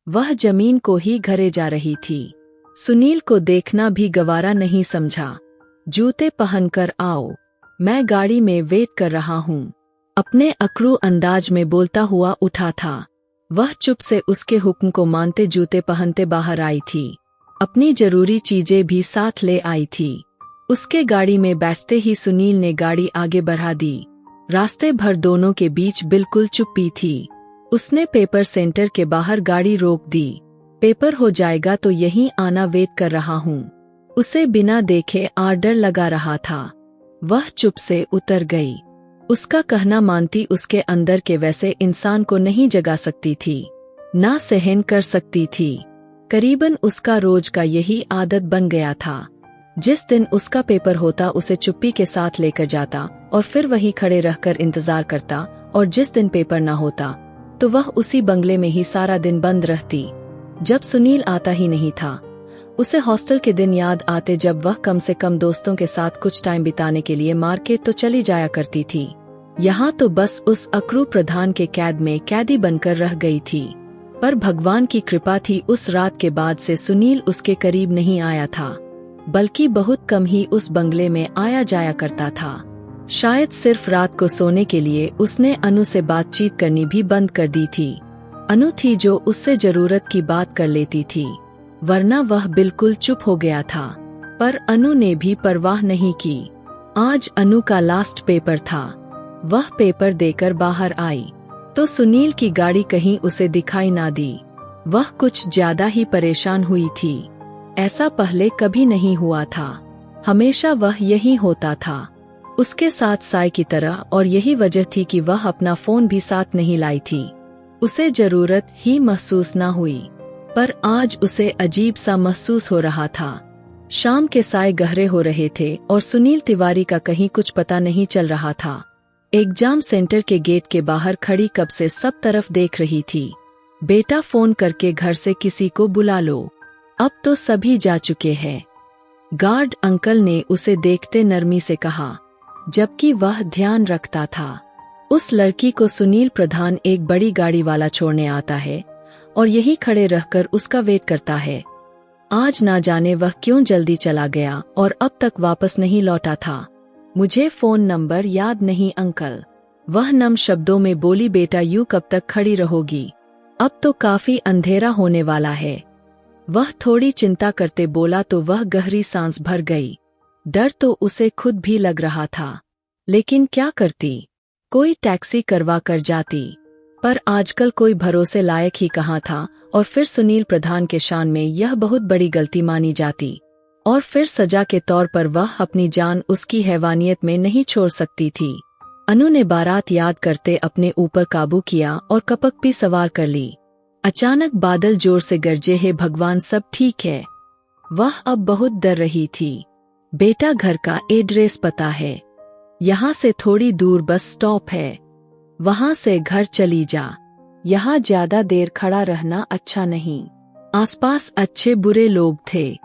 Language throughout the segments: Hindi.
वह जमीन को ही घरे जा रही थी। सुनील को देखना भी गवारा नहीं समझा। जूते पहनकर आओ, मैं गाड़ी में वेट कर रहा हूँ, अपने अकड़ू अंदाज में बोलता हुआ उठा था। वह चुप से उसके हुक्म को मानते जूते पहनते बाहर आई थी। अपनी जरूरी चीजें भी साथ ले आई थी। उसके गाड़ी में बैठते ही सुनील ने गाड़ी आगे बढ़ा दी। रास्ते भर दोनों के बीच बिल्कुल चुप्पी थी। उसने पेपर सेंटर के बाहर गाड़ी रोक दी। पेपर हो जाएगा तो यहीं आना, वेट कर रहा हूँ। उसे बिना देखे आर्डर लगा रहा था। वह चुप से उतर गई। उसका कहना मानती उसके अंदर के वैसे इंसान को नहीं जगा सकती थी, ना सहन कर सकती थी। करीबन उसका रोज का यही आदत बन गया था। जिस दिन उसका पेपर होता उसे चुप्पी के साथ लेकर जाता और फिर वहीं खड़े रहकर इंतजार करता, और जिस दिन पेपर ना होता तो वह उसी बंगले में ही सारा दिन बंद रहती। जब सुनील आता ही नहीं था, उसे हॉस्टल के दिन याद आते जब वह कम से कम दोस्तों के साथ कुछ टाइम बिताने के लिए मार्केट तो चली जाया करती थी। यहाँ तो बस उस अकड़ू प्रधान के कैद में कैदी बनकर रह गई थी। पर भगवान की कृपा थी, उस रात के बाद से सुनील उसके करीब नहीं आया था, बल्कि बहुत कम ही उस बंगले में आया जाया करता था। शायद सिर्फ रात को सोने के लिए उसने अनु से बातचीत करनी भी बंद कर दी थी। अनु थी जो उससे जरूरत की बात कर लेती थी, वरना वह बिल्कुल चुप हो गया था। पर अनु ने भी परवाह नहीं की। आज अनु का लास्ट पेपर था। वह पेपर देकर बाहर आई तो सुनील की गाड़ी कहीं उसे दिखाई ना दी। वह कुछ ज्यादा ही परेशान हुई थी। ऐसा पहले कभी नहीं हुआ था। हमेशा वह यही होता था, उसके साथ साय की तरह, और यही वजह थी कि वह अपना फोन भी साथ नहीं लाई थी। उसे जरूरत ही महसूस ना हुई, पर आज उसे अजीब सा महसूस हो रहा था। शाम के साय गहरे हो रहे थे और सुनील तिवारी का कहीं कुछ पता नहीं चल रहा था। एग्जाम सेंटर के गेट के बाहर खड़ी कब से सब तरफ देख रही थी। बेटा, फोन करके घर से किसी को बुला लो, अब तो सभी जा चुके हैं, गार्ड अंकल ने उसे देखते नरमी से कहा, जबकि वह ध्यान रखता था। उस लड़की को सुनील प्रधान एक बड़ी गाड़ी वाला छोड़ने आता है और यही खड़े रहकर उसका वेट करता है। आज ना जाने वह क्यों जल्दी चला गया और अब तक वापस नहीं लौटा था। मुझे फोन नंबर याद नहीं अंकल, वह नम शब्दों में बोली। बेटा, यूं कब तक खड़ी रहोगी? अब तो काफी अंधेरा होने वाला है। वह थोड़ी चिंता करते बोला तो वह गहरी सांस भर गई। डर तो उसे खुद भी लग रहा था, लेकिन क्या करती? कोई टैक्सी करवा कर जाती, पर आजकल कोई भरोसे लायक ही कहाँ था। और फिर सुनील प्रधान के शान में यह बहुत बड़ी गलती मानी जाती, और फिर सजा के तौर पर वह अपनी जान उसकी हैवानियत में नहीं छोड़ सकती थी। अनु ने बारात याद करते अपने ऊपर काबू किया और कपक भी सवार कर ली। अचानक बादल जोर से गरजे, हे भगवान, सब ठीक है? वह अब बहुत डर रही थी। बेटा, घर का एड्रेस पता है? यहाँ से थोड़ी दूर बस स्टॉप है, वहाँ से घर चली जा। यहाँ ज्यादा देर खड़ा रहना अच्छा नहीं। आसपास अच्छे बुरे लोग थे,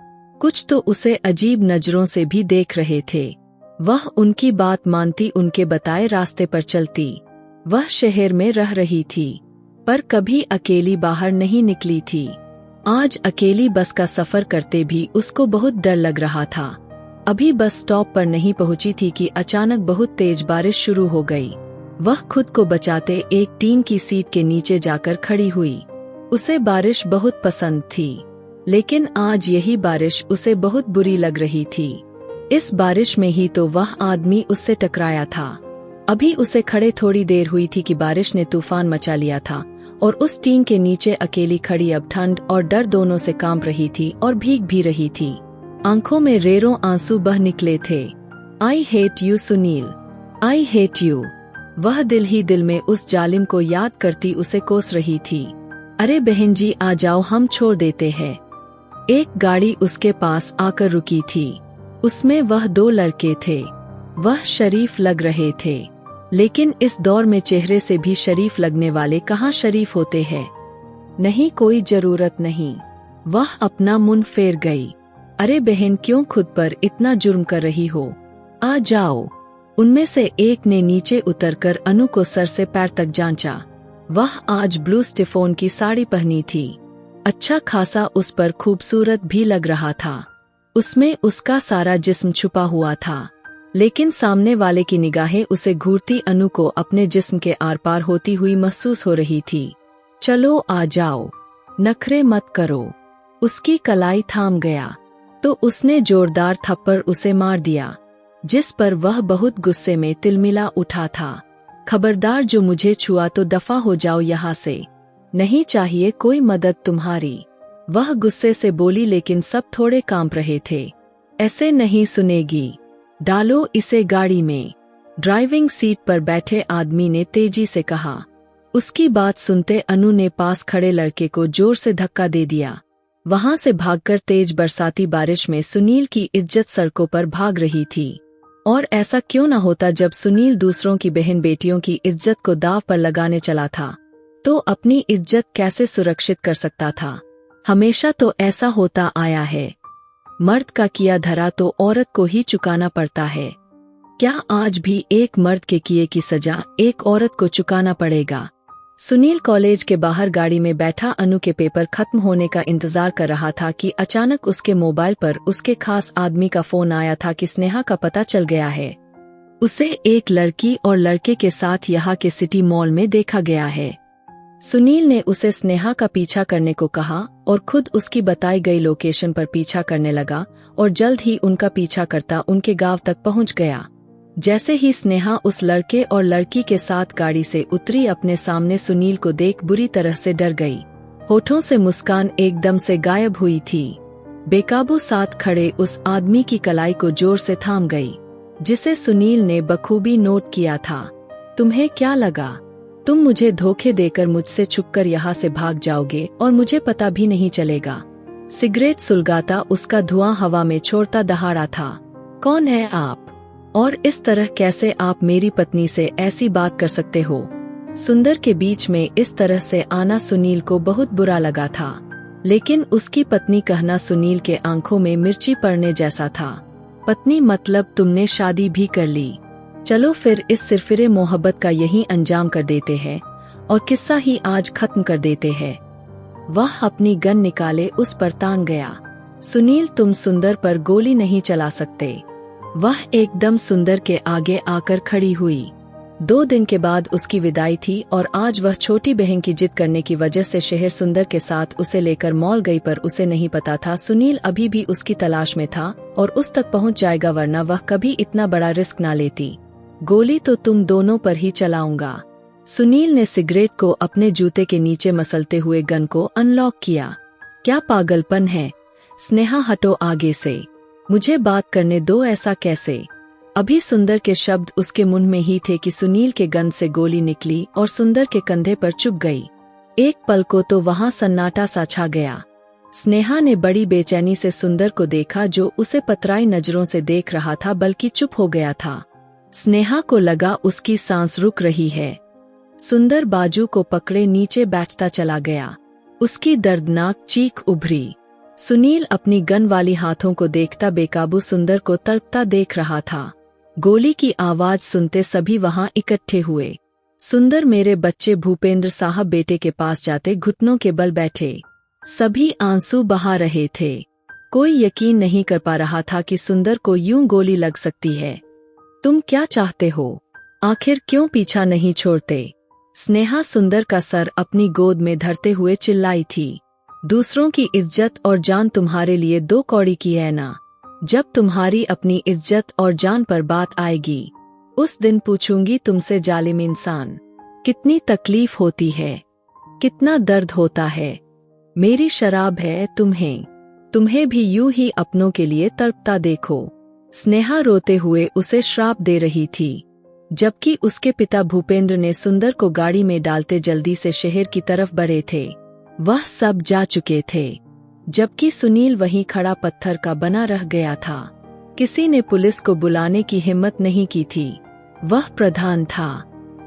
कुछ तो उसे अजीब नजरों से भी देख रहे थे। वह उनकी बात मानती, उनके बताए रास्ते पर चलती। वह शहर में रह रही थी, पर कभी अकेली बाहर नहीं निकली थी। आज अकेली बस का सफर करते भी उसको बहुत डर लग रहा था। अभी बस स्टॉप पर नहीं पहुंची थी कि अचानक बहुत तेज बारिश शुरू हो गई। वह खुद को बचाते एक टीन की सीट के नीचे जाकर खड़ी हुई। उसे बारिश बहुत पसंद थी, लेकिन आज यही बारिश उसे बहुत बुरी लग रही थी। इस बारिश में ही तो वह आदमी उससे टकराया था। अभी उसे खड़े थोड़ी देर हुई थी कि बारिश ने तूफान मचा लिया था, और उस टीन के नीचे अकेली खड़ी अब ठंड और डर दोनों से कांप रही थी और भीग भी रही थी। आंखों में रेरों आंसू बह निकले थे। I hate you Sunil, I hate you. वह दिल ही दिल में उस जालिम को याद करती उसे कोस रही थी। अरे बहन जी, आ जाओ, हम छोड़ देते हैं। एक गाड़ी उसके पास आकर रुकी थी। उसमें वह दो लड़के थे। वह शरीफ लग रहे थे, लेकिन इस दौर में चेहरे से भी शरीफ लगने वाले कहाँ शरीफ होते हैं। नहीं, कोई जरूरत नहीं। वह अपना मुंह फेर गई। अरे बहन, क्यों खुद पर इतना जुर्म कर रही हो? आ जाओ। उनमें से एक ने नीचे उतरकर अनु को सर से पैर तक जांचा। वह आज ब्लू स्टिफोन की साड़ी पहनी थी। अच्छा खासा उस पर खूबसूरत भी लग रहा था। उसमें उसका सारा जिस्म छुपा हुआ था, लेकिन सामने वाले की निगाहें उसे घूरती अनु को अपने जिस्म के आर पार होती हुई महसूस हो रही थी। चलो आ जाओ, नखरे मत करो। उसकी कलाई थाम गया तो उसने जोरदार थप्पड़ उसे मार दिया, जिस पर वह बहुत गुस्से में तिलमिला उठा था। खबरदार, जो मुझे छुआ तो दफा हो जाओ यहाँ से, नहीं चाहिए कोई मदद तुम्हारी। वह गुस्से से बोली, लेकिन सब थोड़े कांप रहे थे। ऐसे नहीं सुनेगी, डालो इसे गाड़ी में। ड्राइविंग सीट पर बैठे आदमी ने तेजी से कहा। उसकी बात सुनते अनु ने पास खड़े लड़के को जोर से धक्का दे दिया। वहां से भागकर तेज बरसाती बारिश में सुनील की इज्जत सड़कों पर भाग रही थी। और ऐसा क्यों न होता, जब सुनील दूसरों की बहन बेटियों की इज्जत को दांव पर लगाने चला था, तो अपनी इज्जत कैसे सुरक्षित कर सकता था? हमेशा तो ऐसा होता आया है, मर्द का किया धरा तो औरत को ही चुकाना पड़ता है। क्या आज भी एक मर्द के किए की सजा एक औरत को चुकाना पड़ेगा? सुनील कॉलेज के बाहर गाड़ी में बैठा अनु के पेपर खत्म होने का इंतजार कर रहा था कि अचानक उसके मोबाइल पर उसके खास आदमी का फोन आया था कि स्नेहा का पता चल गया है। उसे एक लड़की और लड़के के साथ यहाँ के सिटी मॉल में देखा गया है। सुनील ने उसे स्नेहा का पीछा करने को कहा और खुद उसकी बताई गई लोकेशन पर पीछा करने लगा और जल्द ही उनका पीछा करता उनके गांव तक पहुंच गया। जैसे ही स्नेहा उस लड़के और लड़की के साथ गाड़ी से उतरी, अपने सामने सुनील को देख बुरी तरह से डर गई। होठों से मुस्कान एकदम से गायब हुई थी। बेकाबू साथ खड़े उस आदमी की कलाई को जोर से थाम गई, जिसे सुनील ने बखूबी नोट किया था। तुम्हें क्या लगा, तुम मुझे धोखे देकर मुझसे छुपकर यहाँ से भाग जाओगे और मुझे पता भी नहीं चलेगा? सिगरेट सुलगाता उसका धुआं हवा में छोड़ता दहाड़ा था। कौन है आप, और इस तरह कैसे आप मेरी पत्नी से ऐसी बात कर सकते हो? सुंदर के बीच में इस तरह से आना सुनील को बहुत बुरा लगा था, लेकिन उसकी पत्नी कहना सुनील के आंखों में मिर्ची पड़ने जैसा था। पत्नी मतलब तुमने शादी भी कर ली? चलो फिर इस सिरफिरे मोहब्बत का यही अंजाम कर देते हैं और किस्सा ही आज खत्म कर देते हैं। वह अपनी गन निकाले उस पर तान गया। सुनील, तुम सुंदर पर गोली नहीं चला सकते। वह एकदम सुंदर के आगे आकर खड़ी हुई। 2 दिन के बाद उसकी विदाई थी और आज वह छोटी बहन की जिद करने की वजह से शहर सुंदर के साथ उसे लेकर मॉल गई, पर उसे नहीं पता था सुनील अभी भी उसकी तलाश में था और उस तक पहुंच जाएगा, वरना वह कभी इतना बड़ा रिस्क ना लेती। गोली तो तुम दोनों पर ही चलाऊंगा। सुनील ने सिगरेट को अपने जूते के नीचे मसलते हुए गन को अनलॉक किया। क्या पागलपन है? स्नेहा, हटो आगे से, मुझे बात करने दो। ऐसा कैसे? अभी सुंदर के शब्द उसके मुंह में ही थे कि सुनील के गन से गोली निकली और सुंदर के कंधे पर चुभ गई। एक पल को तो वहां सन्नाटा सा छा गया। स्नेहा ने बड़ी बेचैनी से सुंदर को देखा, जो उसे पतराई नजरों से देख रहा था बल्कि चुप हो गया था। स्नेहा को लगा उसकी सांस रुक रही है। सुंदर बाजू को पकड़े नीचे बैठता चला गया। उसकी दर्दनाक चीख उभरी। सुनील अपनी गन वाली हाथों को देखता बेकाबू सुंदर को तड़पता देख रहा था। गोली की आवाज सुनते सभी वहां इकट्ठे हुए। सुंदर, मेरे बच्चे भूपेंद्र साहब, बेटे के पास जाते घुटनों के बल बैठे। सभी आंसू बहा रहे थे। कोई यकीन नहीं कर पा रहा था कि सुंदर को यूं गोली लग सकती है। तुम क्या चाहते हो? आखिर क्यों पीछा नहीं छोड़ते? स्नेहा सुंदर का सर अपनी गोद में धरते हुए चिल्लाई थी। दूसरों की इज्जत और जान तुम्हारे लिए 2 कौड़ी की है ना? जब तुम्हारी अपनी इज्जत और जान पर बात आएगी, उस दिन पूछूंगी तुमसे, जालिम इंसान, कितनी तकलीफ होती है, कितना दर्द होता है। मेरी शराब है तुम्हें भी यूं ही अपनों के लिए तड़पता देखो। स्नेहा रोते हुए उसे श्राप दे रही थी, जबकि उसके पिता भूपेंद्र ने सुंदर को गाड़ी में डालते जल्दी से शहर की तरफ बढ़े थे। वह सब जा चुके थे, जबकि सुनील वहीं खड़ा पत्थर का बना रह गया था। किसी ने पुलिस को बुलाने की हिम्मत नहीं की थी। वह प्रधान था,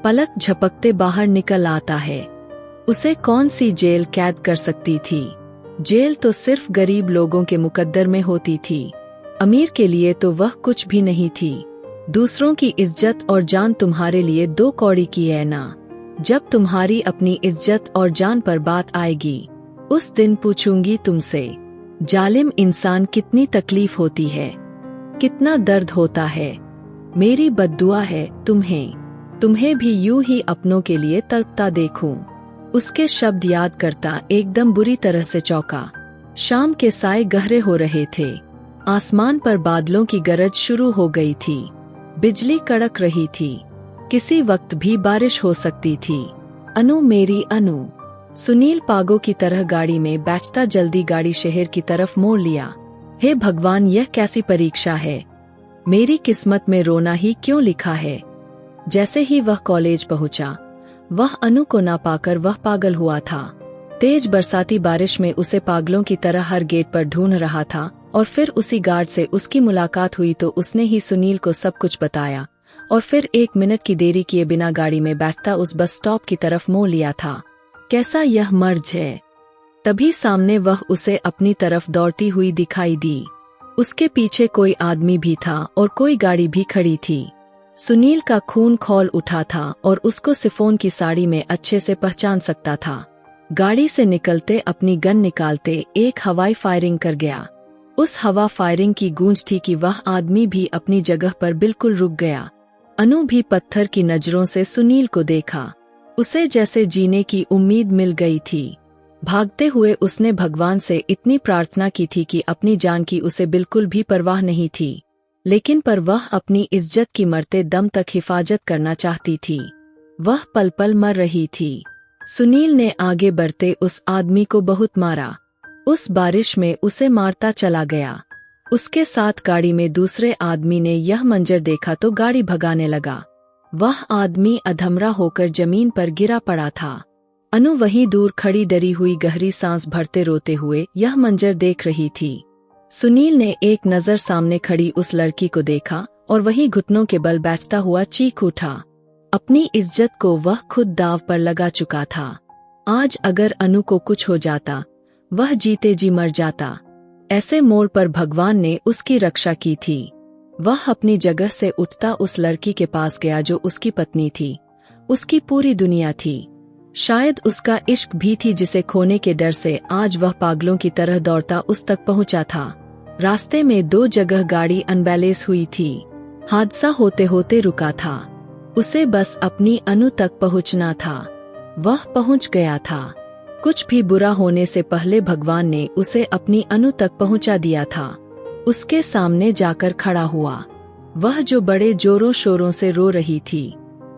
पलक झपकते बाहर निकल आता है। उसे कौन सी जेल कैद कर सकती थी? जेल तो सिर्फ गरीब लोगों के मुकद्दर में होती थी। अमीर के लिए तो वह कुछ भी नहीं थी। दूसरों की इज्जत और जान तुम्हारे लिए 2 कौड़ी की है ना? जब तुम्हारी अपनी इज्जत और जान पर बात आएगी, उस दिन पूछूंगी तुमसे, जालिम इंसान कितनी तकलीफ होती है, कितना दर्द होता है। मेरी बद्दुआ है तुम्हें भी यूं ही अपनों के लिए तड़पता देखूं। उसके शब्द याद करता एकदम बुरी तरह से चौंका। शाम के साए गहरे हो रहे थे। आसमान पर बादलों की गरज शुरू हो गई थी। बिजली कड़क रही थी। किसी वक्त भी बारिश हो सकती थी। अनु, मेरी अनु। सुनील पागों की तरह गाड़ी में बैठता जल्दी गाड़ी शहर की तरफ मोड़ लिया। हे भगवान, यह कैसी परीक्षा है। मेरी किस्मत में रोना ही क्यों लिखा है। जैसे ही वह कॉलेज पहुंचा, वह अनु को ना पाकर वह पागल हुआ था। तेज बरसाती बारिश में उसे पागलों की तरह हर गेट पर ढूंढ रहा था। और फिर उसी गार्ड से उसकी मुलाकात हुई तो उसने ही सुनील को सब कुछ बताया। और फिर 1 मिनट की देरी किए बिना गाड़ी में बैठता उस बस स्टॉप की तरफ मोड़ लिया था। कैसा यह मर्ज है। तभी सामने वह उसे अपनी तरफ दौड़ती हुई दिखाई दी। उसके पीछे कोई आदमी भी था और कोई गाड़ी भी खड़ी थी। सुनील का खून खौल उठा था और उसको सिफोन की साड़ी में अच्छे से पहचान सकता था। गाड़ी से निकलते अपनी गन निकालते एक हवाई फायरिंग कर गया। उस हवा फायरिंग की गूंज थी कि वह आदमी भी अपनी जगह पर बिल्कुल रुक गया। अनु भी पत्थर की नजरों से सुनील को देखा। उसे जैसे जीने की उम्मीद मिल गई थी। भागते हुए उसने भगवान से इतनी प्रार्थना की थी कि अपनी जान की उसे बिल्कुल भी परवाह नहीं थी, लेकिन पर वह अपनी इज्जत की मरते दम तक हिफाजत करना चाहती थी। वह पल पल मर रही थी। सुनील ने आगे बढ़ते उस आदमी को बहुत मारा। उस बारिश में उसे मारता चला गया। उसके साथ गाड़ी में दूसरे आदमी ने यह मंजर देखा तो गाड़ी भगाने लगा। वह आदमी अधमरा होकर जमीन पर गिरा पड़ा था। अनु वहीं दूर खड़ी डरी हुई गहरी सांस भरते रोते हुए यह मंजर देख रही थी। सुनील ने एक नजर सामने खड़ी उस लड़की को देखा और वहीं घुटनों के बल बैठता हुआ चीख उठा। अपनी इज्जत को वह खुद दांव पर लगा चुका था। आज अगर अनु को कुछ हो जाता, वह जीते जी मर जाता। ऐसे मोड़ पर भगवान ने उसकी रक्षा की थी। वह अपनी जगह से उठता उस लड़की के पास गया जो उसकी पत्नी थी, उसकी पूरी दुनिया थी। शायद उसका इश्क भी थी जिसे खोने के डर से आज वह पागलों की तरह दौड़ता उस तक पहुंचा था। रास्ते में 2 जगह गाड़ी अनबैलेंस हुई थी। हादसा होते होते रुका था। उसे बस अपनी अनु तक पहुंचना था। वह पहुंच गया था। कुछ भी बुरा होने से पहले भगवान ने उसे अपनी अनु तक पहुंचा दिया था। उसके सामने जाकर खड़ा हुआ। वह जो बड़े जोरों शोरों से रो रही थी।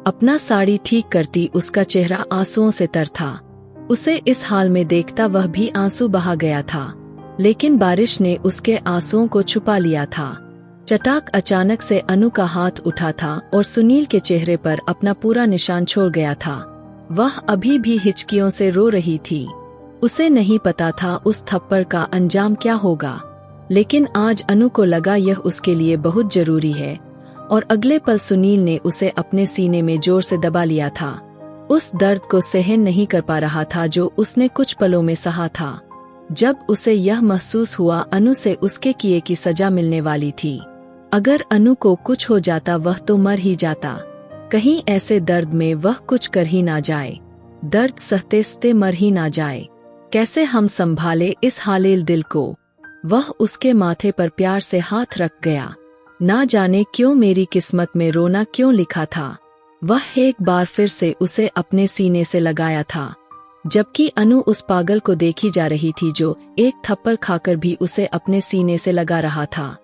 अपना साड़ी ठीक करती उसका चेहरा आंसुओं से तर था। उसे इस हाल में देखता वह भी आंसू बहा गया था, लेकिन बारिश ने उसके आंसुओं को छुपा लिया था। चटाक अचानक से अनु का हाथ उठा था और सुनील के चेहरे पर अपना पूरा निशान छोड़ गया था। वह अभी भी हिचकियों से रो रही थी। उसे नहीं पता था उस थप्पड़ का अंजाम क्या होगा, लेकिन आज अनु को लगा यह उसके लिए बहुत जरूरी है। और अगले पल सुनील ने उसे अपने सीने में जोर से दबा लिया था। उस दर्द को सहन नहीं कर पा रहा था जो उसने कुछ पलों में सहा था। जब उसे यह महसूस हुआ अनु से उसके किए की सजा मिलने वाली थी। अगर अनु को कुछ हो जाता वह तो मर ही जाता। कहीं ऐसे दर्द में वह कुछ कर ही ना जाए, दर्द सहते सहते मर ही ना जाए। कैसे हम संभाले इस हालेल दिल को। वह उसके माथे पर प्यार से हाथ रख गया। ना जाने क्यों मेरी किस्मत में रोना क्यों लिखा था। वह एक बार फिर से उसे अपने सीने से लगाया था, जबकि अनु उस पागल को देखी जा रही थी जो एक थप्पड़ खाकर भी उसे अपने सीने से लगा रहा था।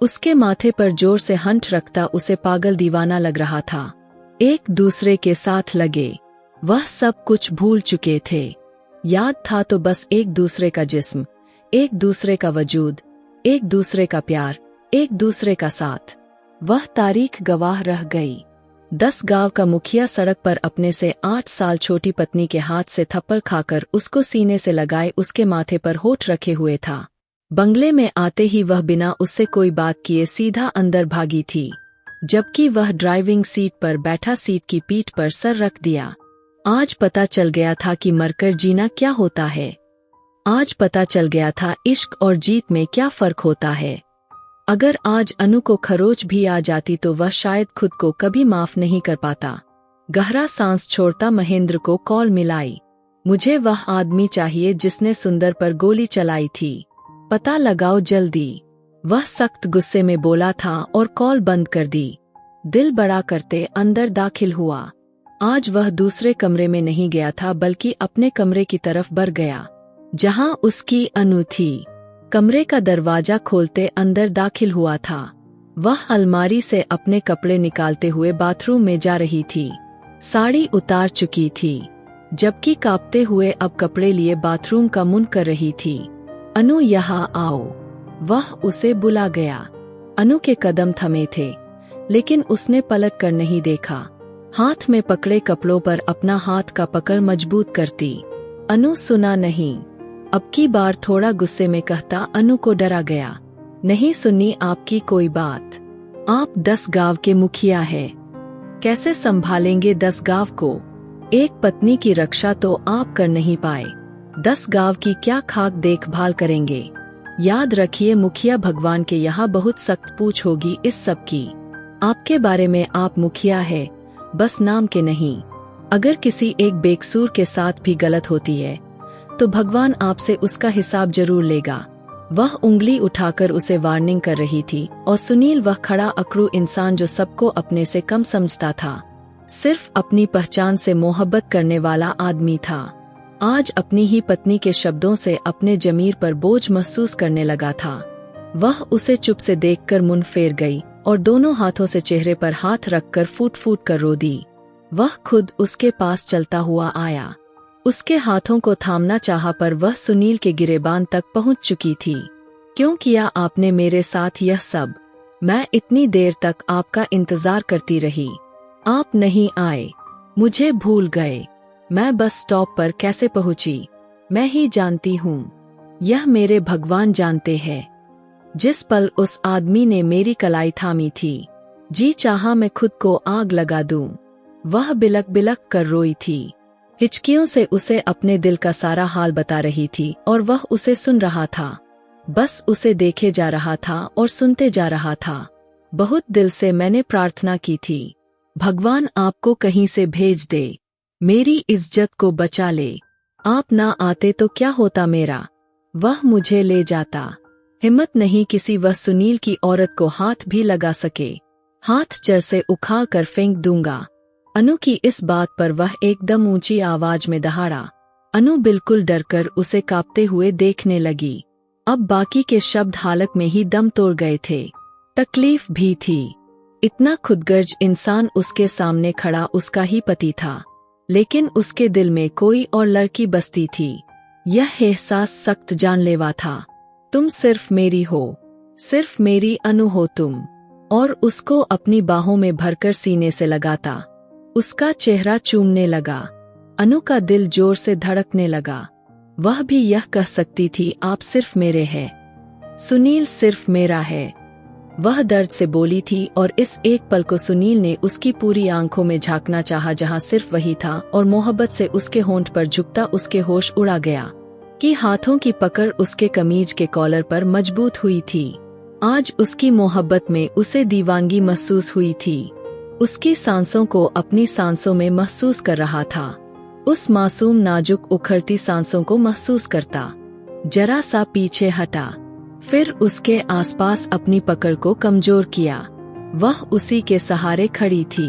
उसके माथे पर जोर से हंट रखता उसे पागल दीवाना लग रहा था। एक दूसरे के साथ लगे, वह सब कुछ भूल चुके थे। याद था तो बस एक दूसरे का जिस्म, एक दूसरे का वजूद, एक दूसरे का प्यार, एक दूसरे का साथ। वह तारीख गवाह रह गई। 10 गांव का मुखिया सड़क पर अपने से 8 साल छोटी पत्नी के हाथ से थप्पड़ खाकर उसको सीने से लगाए उसके माथे पर होठ रखे हुए था। बंगले में आते ही वह बिना उससे कोई बात किए सीधा अंदर भागी थी, जबकि वह ड्राइविंग सीट पर बैठा सीट की पीठ पर सर रख दिया। आज पता चल गया था कि मरकर जीना क्या होता है। आज पता चल गया था इश्क और जीत में क्या फर्क होता है। अगर आज अनु को खरोच भी आ जाती तो वह शायद खुद को कभी माफ नहीं कर पाता। गहरा सांस छोड़ता महेंद्र को कॉल मिलाई। मुझे वह आदमी चाहिए जिसने सुंदर पर गोली चलाई थी। पता लगाओ जल्दी। वह सख्त गुस्से में बोला था और कॉल बंद कर दी। दिल बड़ा करते अंदर दाखिल हुआ। आज वह दूसरे कमरे में नहीं गया था बल्कि अपने कमरे की तरफ बढ़ गया जहां उसकी अनु थी। कमरे का दरवाजा खोलते अंदर दाखिल हुआ था। वह अलमारी से अपने कपड़े निकालते हुए बाथरूम में जा रही थी। साड़ी उतार चुकी थी जबकि कांपते हुए अब कपड़े लिए बाथरूम का मुंह कर रही थी। अनु यहाँ आओ। वह उसे बुला गया। अनु के कदम थमे थे लेकिन उसने पलट कर नहीं देखा। हाथ में पकड़े कपड़ों पर अपना हाथ का पकड़ मजबूत करती। अनु सुना नहीं। अब की बार थोड़ा गुस्से में कहता अनु को डरा गया। नहीं सुनी आपकी कोई बात। आप 10 गांव के मुखिया है। कैसे संभालेंगे 10 गांव को? एक पत्नी की रक्षा तो आप कर नहीं पाए, 10 गांव की क्या खाक देखभाल करेंगे? याद रखिए मुखिया भगवान के यहाँ बहुत सख्त पूछ होगी इस सब की। आपके बारे में आप मुखिया है, बस नाम के नहीं। अगर किसी एक बेकसूर के साथ भी गलत होती है तो भगवान आपसे उसका हिसाब जरूर लेगा। वह उंगली उठाकर उसे वार्निंग कर रही थी और सुनील वह खड़ा अकड़ू इंसान जो सबको अपने से कम समझता था, सिर्फ अपनी पहचान से मोहब्बत करने वाला आदमी था, आज अपनी ही पत्नी के शब्दों से अपने जमीर पर बोझ महसूस करने लगा था। वह उसे चुप से देखकर मुंह फेर गई और दोनों हाथों से चेहरे पर हाथ रखकर फूट फूट कर रो दी। वह खुद उसके पास चलता हुआ आया। उसके हाथों को थामना चाहा पर वह सुनील के गिरेबान तक पहुंच चुकी थी। क्यों किया आपने मेरे साथ यह सब? मैं इतनी देर तक आपका इंतजार करती रही, आप नहीं आए, मुझे भूल गए। मैं बस स्टॉप पर कैसे पहुंची मैं ही जानती हूँ, यह मेरे भगवान जानते हैं। जिस पल उस आदमी ने मेरी कलाई थामी थी, जी चाहा मैं खुद को आग लगा दूं। वह बिलक बिलक कर रोई थी, हिचकियों से उसे अपने दिल का सारा हाल बता रही थी और वह उसे सुन रहा था, बस उसे देखे जा रहा था और सुनते जा रहा था। बहुत दिल से मैंने प्रार्थना की थी, भगवान आपको कहीं से भेज दे, मेरी इज्जत को बचा ले। आप ना आते तो क्या होता मेरा? वह मुझे ले जाता। हिम्मत नहीं किसी वह सुनील की औरत को हाथ भी लगा सके, हाथ जड़ से उखाड़ कर फेंक दूंगा। अनु की इस बात पर वह एकदम ऊंची आवाज में दहाड़ा। अनु बिल्कुल डरकर उसे कांपते हुए देखने लगी। अब बाकी के शब्द हालत में ही दम तोड़ गए थे। तकलीफ भी थी। इतना खुदगर्ज इंसान उसके सामने खड़ा उसका ही पति था, लेकिन उसके दिल में कोई और लड़की बसती थी। यह एहसास सख्त जानलेवा था। तुम सिर्फ मेरी हो, सिर्फ मेरी अनु हो तुम। और उसको अपनी बाहों में भरकर सीने से लगाता, उसका चेहरा चूमने लगा। अनु का दिल जोर से धड़कने लगा। वह भी यह कह सकती थी आप सिर्फ मेरे हैं, सुनील सिर्फ मेरा है। वह दर्द से बोली थी और इस एक पल को सुनील ने उसकी पूरी आंखों में झांकना चाहा जहां सिर्फ वही था, और मोहब्बत से उसके होंठ पर झुकता उसके होश उड़ा गया कि हाथों की पकड़ उसके कमीज के कॉलर पर मजबूत हुई थी। आज उसकी मोहब्बत में उसे दीवानगी महसूस हुई थी। उसकी सांसों को अपनी सांसों में महसूस कर रहा था। उस मासूम नाजुक उखड़ती सांसों को महसूस करता। जरा सा पीछे हटा, फिर उसके आसपास अपनी पकड़ को कमजोर किया। वह उसी के सहारे खड़ी थी।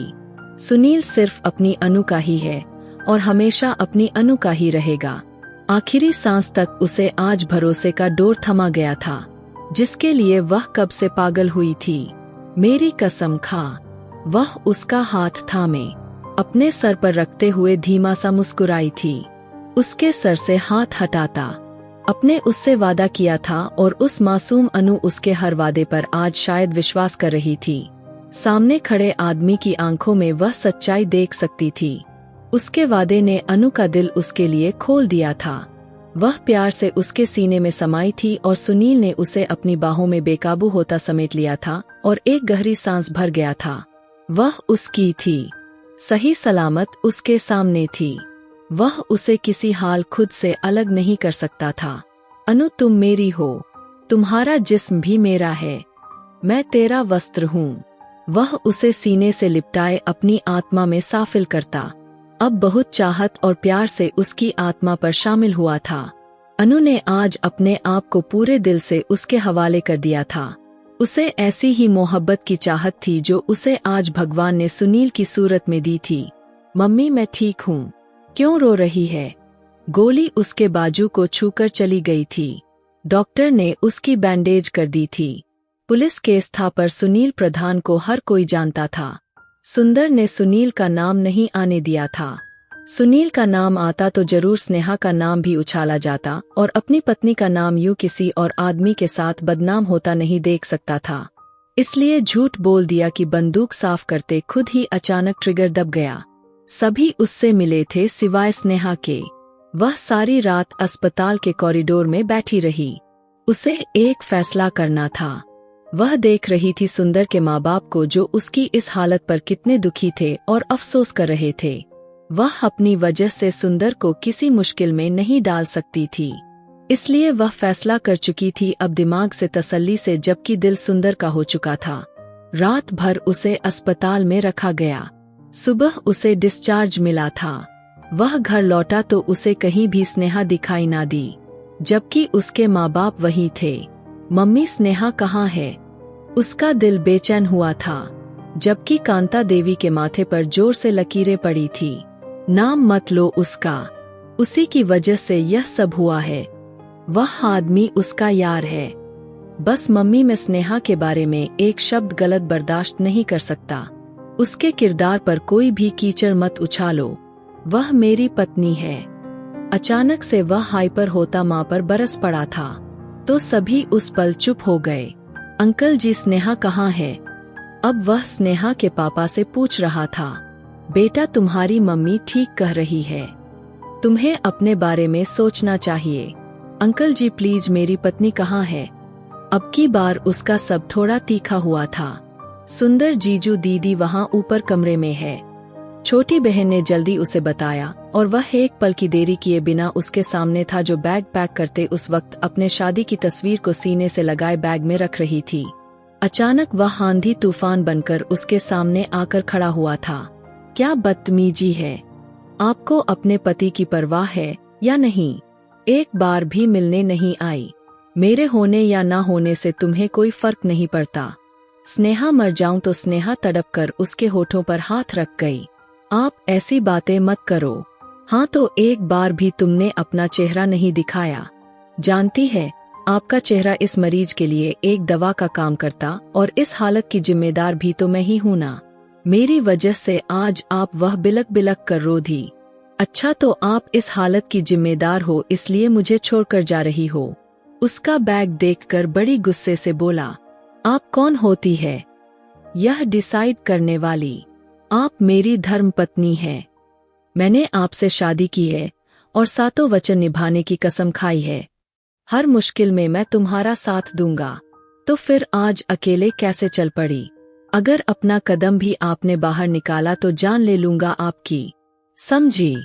सुनील सिर्फ अपनी अनु का ही है और हमेशा अपनी अनु का ही रहेगा। आखिरी सांस तक उसे आज भरोसे का डोर थमा गया था, जिसके लिए वह कब से पागल हुई थी। मेरी कसम खा। वह उसका हाथ थामे अपने सर पर रखते हुए धीमा सा मुस्कुराई थी। उसके सर से हाथ हटाता अपने उससे वादा किया था, और उस मासूम अनु उसके हर वादे पर आज शायद विश्वास कर रही थी। सामने खड़े आदमी की आंखों में वह सच्चाई देख सकती थी। उसके वादे ने अनु का दिल उसके लिए खोल दिया था। वह प्यार से उसके सीने में समाई थी और सुनील ने उसे अपनी बाहों में बेकाबू होता समेट लिया था और एक गहरी सांस भर गया था। वह उसकी थी, सही सलामत उसके सामने थी। वह उसे किसी हाल खुद से अलग नहीं कर सकता था। अनु तुम मेरी हो, तुम्हारा जिस्म भी मेरा है, मैं तेरा वस्त्र हूँ। वह उसे सीने से लिपटाए अपनी आत्मा में साफिल करता। अब बहुत चाहत और प्यार से उसकी आत्मा पर शामिल हुआ था। अनु ने आज अपने आप को पूरे दिल से उसके हवाले कर दिया था। उसे ऐसी ही मोहब्बत की चाहत थी जो उसे आज भगवान ने सुनील की सूरत में दी थी। मम्मी, मैं ठीक हूँ, क्यों रो रही है? गोली उसके बाजू को छूकर चली गई थी। डॉक्टर ने उसकी बैंडेज कर दी थी। पुलिस केस था पर सुनील प्रधान को हर कोई जानता था। सुंदर ने सुनील का नाम नहीं आने दिया था। सुनील का नाम आता तो जरूर स्नेहा का नाम भी उछाला जाता और अपनी पत्नी का नाम यूं किसी और आदमी के साथ बदनाम होता नहीं देख सकता था। इसलिए झूठ बोल दिया कि बंदूक साफ करते खुद ही अचानक ट्रिगर दब गया। सभी उससे मिले थे सिवाय स्नेहा के। वह सारी रात अस्पताल के कॉरिडोर में बैठी रही। उसे एक फैसला करना था। वह देख रही थी सुंदर के माँ बाप को जो उसकी इस हालत पर कितने दुखी थे और अफसोस कर रहे थे। वह अपनी वजह से सुंदर को किसी मुश्किल में नहीं डाल सकती थी, इसलिए वह फैसला कर चुकी थी अब दिमाग से तसल्ली से, जबकि दिल सुंदर का हो चुका था। रात भर उसे अस्पताल में रखा गया। सुबह उसे डिस्चार्ज मिला था। वह घर लौटा तो उसे कहीं भी स्नेहा दिखाई ना दी, जबकि उसके माँ बाप वहीं थे। मम्मी, स्नेहा कहाँ है? उसका दिल बेचैन हुआ था, जबकि कांता देवी के माथे पर जोर से लकीरें पड़ी थी। नाम मत लो उसका, उसी की वजह से यह सब हुआ है। वह आदमी उसका यार है। बस मम्मी, मैं स्नेहा के बारे में एक शब्द गलत बर्दाश्त नहीं कर सकता। उसके किरदार पर कोई भी कीचड़ मत उछालो। वह मेरी पत्नी है। अचानक से वह हाइपर होता माँ पर बरस पड़ा था, तो सभी उस पल चुप हो गए। अंकल जी, स्नेहा कहाँ है? अब वह स्नेहा के पापा से पूछ रहा था। बेटा, तुम्हारी मम्मी ठीक कह रही है, तुम्हें अपने बारे में सोचना चाहिए। अंकल जी प्लीज, मेरी पत्नी कहाँ है? अब की बार उसका सब थोड़ा तीखा हुआ था। सुंदर, जीजू दीदी वहाँ ऊपर कमरे में है। छोटी बहन ने जल्दी उसे बताया और वह एक पल की देरी किए बिना उसके सामने था, जो बैग पैक करते उस वक्त अपने शादी की तस्वीर को सीने से लगाए बैग में रख रही थी। अचानक वह आंधी तूफान बनकर उसके सामने आकर खड़ा हुआ था। क्या बदतमीजी है! आपको अपने पति की परवाह है या नहीं? एक बार भी मिलने नहीं आई। मेरे होने या ना होने से तुम्हें कोई फर्क नहीं पड़ता। स्नेहा, मर जाऊं तो? स्नेहा तड़प कर उसके होठों पर हाथ रख गई। आप ऐसी बातें मत करो। हाँ तो एक बार भी तुमने अपना चेहरा नहीं दिखाया। जानती है, आपका चेहरा इस मरीज के लिए एक दवा का काम करता और इस हालत की जिम्मेदार भी तो मैं ही हूं ना। मेरी वजह से आज आप वह बिलक बिलक कर रो दी। अच्छा, तो आप इस हालत की जिम्मेदार हो, इसलिए मुझे छोड़कर जा रही हो? उसका बैग देखकर बड़ी गुस्से से बोला। आप कौन होती है यह डिसाइड करने वाली? आप मेरी धर्म पत्नी है। मैंने आपसे शादी की है और सातों वचन निभाने की कसम खाई है। हर मुश्किल में मैं तुम्हारा साथ दूंगा। तो फिर आज अकेले कैसे चल पड़ी? अगर अपना कदम भी आपने बाहर निकाला तो जान ले लूंगा आपकी, समझी?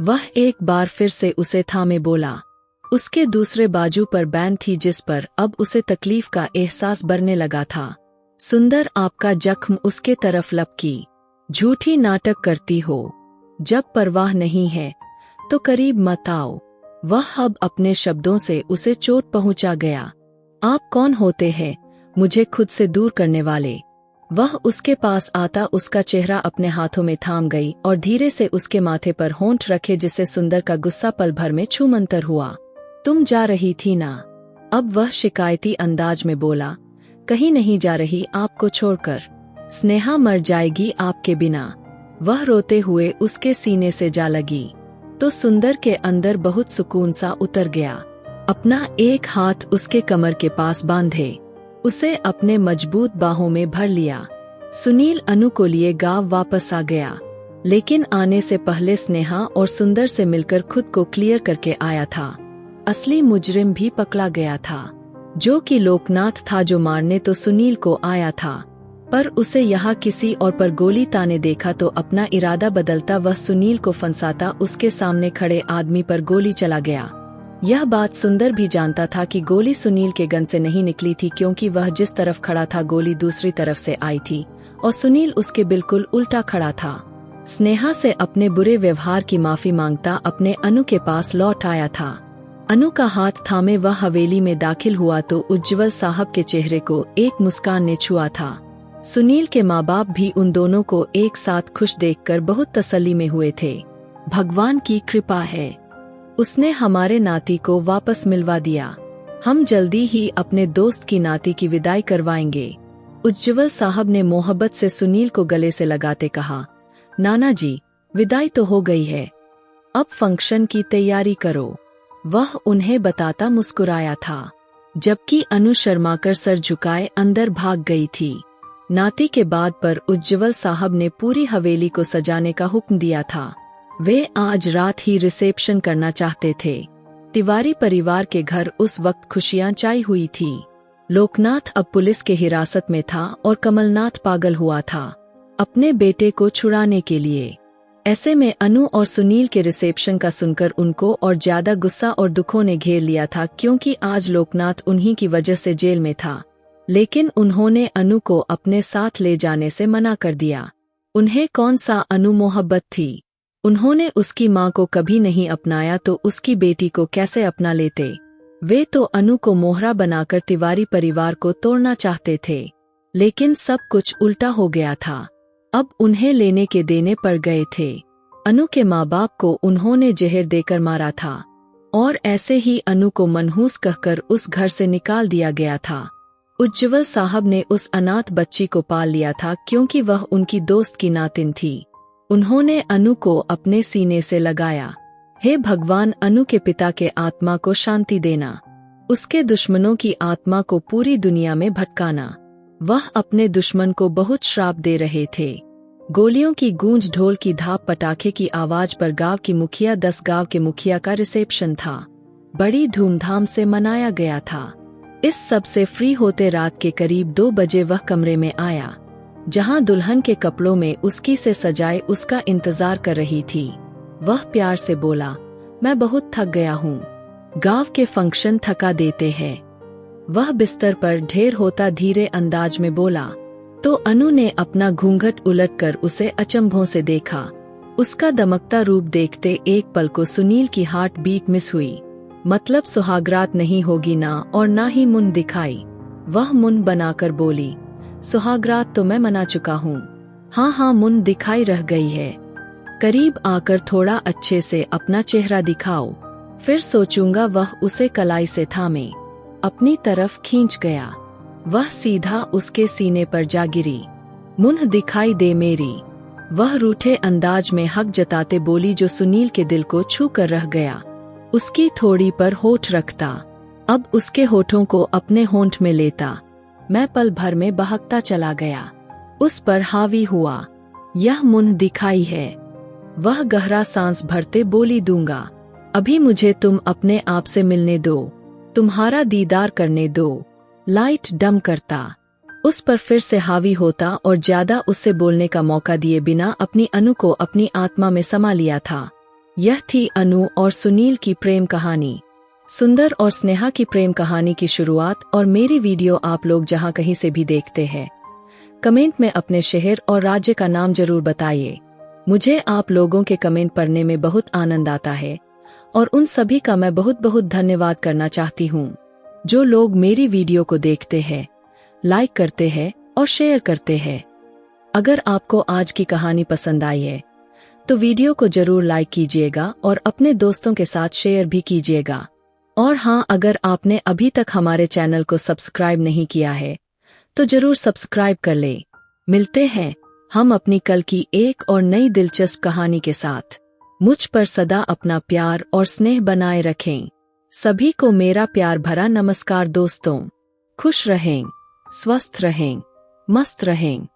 वह एक बार फिर से उसे थामे बोला। उसके दूसरे बाजू पर बैन थी जिस पर अब उसे तकलीफ का एहसास बढ़ने लगा था। सुंदर, आपका जख्म उसके तरफ लपकी। झूठी नाटक करती हो। जब परवाह नहीं है तो करीब मत आओ। वह अब अपने शब्दों से उसे चोट पहुंचा गया। आप कौन होते हैं मुझे खुद से दूर करने वाले? वह उसके पास आता उसका चेहरा अपने हाथों में थाम गई और धीरे से उसके माथे पर होंठ रखे, जिससे सुंदर का गुस्सा पल भर में छूमंतर हुआ। तुम जा रही थी ना? अब वह शिकायती अंदाज में बोला। कहीं नहीं जा रही आपको छोड़कर। स्नेहा मर जाएगी आपके बिना। वह रोते हुए उसके सीने से जा लगी तो सुंदर के अंदर बहुत सुकून सा उतर गया। अपना एक हाथ उसके कमर के पास बांधे उसे अपने मजबूत बाहों में भर लिया। सुनील अनु को लिए गांव वापस आ गया, लेकिन आने से पहले स्नेहा और सुंदर से मिलकर खुद को क्लियर करके आया था। असली मुजरिम भी पकड़ा गया था, जो कि लोकनाथ था, जो मारने तो सुनील को आया था, पर उसे यहाँ किसी और पर गोली ताने देखा तो अपना इरादा बदलता वह सुनील को फंसाता उसके सामने खड़े आदमी पर गोली चला गया। यह बात सुंदर भी जानता था कि गोली सुनील के गन से नहीं निकली थी, क्योंकि वह जिस तरफ खड़ा था गोली दूसरी तरफ से आई थी और सुनील उसके बिल्कुल उल्टा खड़ा था। स्नेहा से अपने बुरे व्यवहार की माफी मांगता अपने अनु के पास लौट आया था। अनु का हाथ थामे वह हवेली में दाखिल हुआ तो उज्ज्वल साहब के चेहरे को एक मुस्कान ने छुआ था। सुनील के माँ बाप भी उन दोनों को एक साथ खुश देखकर बहुत तसल्ली में हुए थे। भगवान की कृपा है, उसने हमारे नाती को वापस मिलवा दिया। हम जल्दी ही अपने दोस्त की नाती की विदाई करवाएंगे। उज्ज्वल साहब ने मोहब्बत से सुनील को गले से लगाते कहा, नाना जी, विदाई तो हो गई है, अब फंक्शन की तैयारी करो। वह उन्हें बताता मुस्कुराया था, जबकि अनु शर्माकर सर झुकाए अंदर भाग गई थी। नाती के बाद पर उज्ज्वल साहब ने पूरी हवेली को सजाने का हुक्म दिया था। वे आज रात ही रिसेप्शन करना चाहते थे। तिवारी परिवार के घर उस वक्त खुशियां छाई हुई थी। लोकनाथ अब पुलिस के हिरासत में था और कमलनाथ पागल हुआ था अपने बेटे को छुड़ाने के लिए। ऐसे में अनु और सुनील के रिसेप्शन का सुनकर उनको और ज्यादा गुस्सा और दुखों ने घेर लिया था, क्योंकि आज लोकनाथ उन्हीं की वजह से जेल में था। लेकिन उन्होंने अनु को अपने साथ ले जाने से मना कर दिया। उन्हें कौन सा अनु मोहब्बत थी। उन्होंने उसकी मां को कभी नहीं अपनाया तो उसकी बेटी को कैसे अपना लेते। वे तो अनु को मोहरा बनाकर तिवारी परिवार को तोड़ना चाहते थे, लेकिन सब कुछ उल्टा हो गया था। अब उन्हें लेने के देने पड़ गए थे। अनु के माँ बाप को उन्होंने जहर देकर मारा था और ऐसे ही अनु को मनहूस कहकर उस घर से निकाल दिया गया था। उज्ज्वल साहब ने उस अनाथ बच्ची को पाल लिया था, क्योंकि वह उनकी दोस्त की नातिन थी। उन्होंने अनु को अपने सीने से लगाया। हे भगवान, अनु के पिता के आत्मा को शांति देना, उसके दुश्मनों की आत्मा को पूरी दुनिया में भटकाना। वह अपने दुश्मन को बहुत श्राप दे रहे थे। गोलियों की गूंज, ढोल की धाप, पटाखे की आवाज पर गांव की मुखिया 10 गांव के मुखिया का रिसेप्शन था। बड़ी धूमधाम से मनाया गया था। इस सब से फ्री होते रात के करीब 2 बजे वह कमरे में आया, जहां दुल्हन के कपड़ों में उसकी से सजाए उसका इंतजार कर रही थी। वह प्यार से बोला, मैं बहुत थक गया हूँ, गांव के फंक्शन थका देते हैं। वह बिस्तर पर ढेर होता धीरे अंदाज में बोला, तो अनु ने अपना घूंघट उलटकर उसे अचंभों से देखा। उसका दमकता रूप देखते एक पल को सुनील की हार्ट बीट मिस हुई। मतलब सुहागरात नहीं होगी ना, और ना ही मुन दिखाई। वह मुन बनाकर बोली, सुहागरात तो मैं मना चुका हूँ। हाँ, मुन दिखाई रह गई है। करीब आकर थोड़ा अच्छे से अपना चेहरा दिखाओ, फिर सोचूंगा। वह उसे कलाई से थामे अपनी तरफ खींच गया। वह सीधा उसके सीने पर जा गिरी। मुन्ह दिखाई दे मेरी, वह रूठे अंदाज में हक जताते बोली, जो सुनील के दिल को छू कर रह गया। उसकी थोड़ी पर होठ रखता, अब उसके होठों को अपने होंठ में लेता। मैं पल भर में बहकता चला गया, उस पर हावी हुआ। यह मुन्ह दिखाई है। वह गहरा सांस भरते बोली, दूंगा, अभी मुझे तुम अपने आप से मिलने दो, तुम्हारा दीदार करने दो। लाइट डम करता, उस पर फिर से हावी होता और ज्यादा उससे बोलने का मौका दिए बिना अपनी अनु को अपनी आत्मा में समा लिया था। यह थी अनु और सुनील की प्रेम कहानी, सुंदर और स्नेहा की प्रेम कहानी की शुरुआत। और मेरी वीडियो आप लोग जहां कहीं से भी देखते हैं, कमेंट में अपने शहर और राज्य का नाम जरूर बताइए। मुझे आप लोगों के कमेंट पढ़ने में बहुत आनंद आता है और उन सभी का मैं बहुत बहुत धन्यवाद करना चाहती हूँ, जो लोग मेरी वीडियो को देखते हैं, लाइक करते हैं और शेयर करते हैं। अगर आपको आज की कहानी पसंद आई है तो वीडियो को जरूर लाइक कीजिएगा और अपने दोस्तों के साथ शेयर भी कीजिएगा। और हाँ, अगर आपने अभी तक हमारे चैनल को सब्सक्राइब नहीं किया है तो जरूर सब्सक्राइब कर ले। मिलते हैं हम अपनी कल की एक और नई दिलचस्प कहानी के साथ। मुझ पर सदा अपना प्यार और स्नेह बनाए रखें। सभी को मेरा प्यार भरा नमस्कार दोस्तों। खुश रहें, स्वस्थ रहें, मस्त रहें।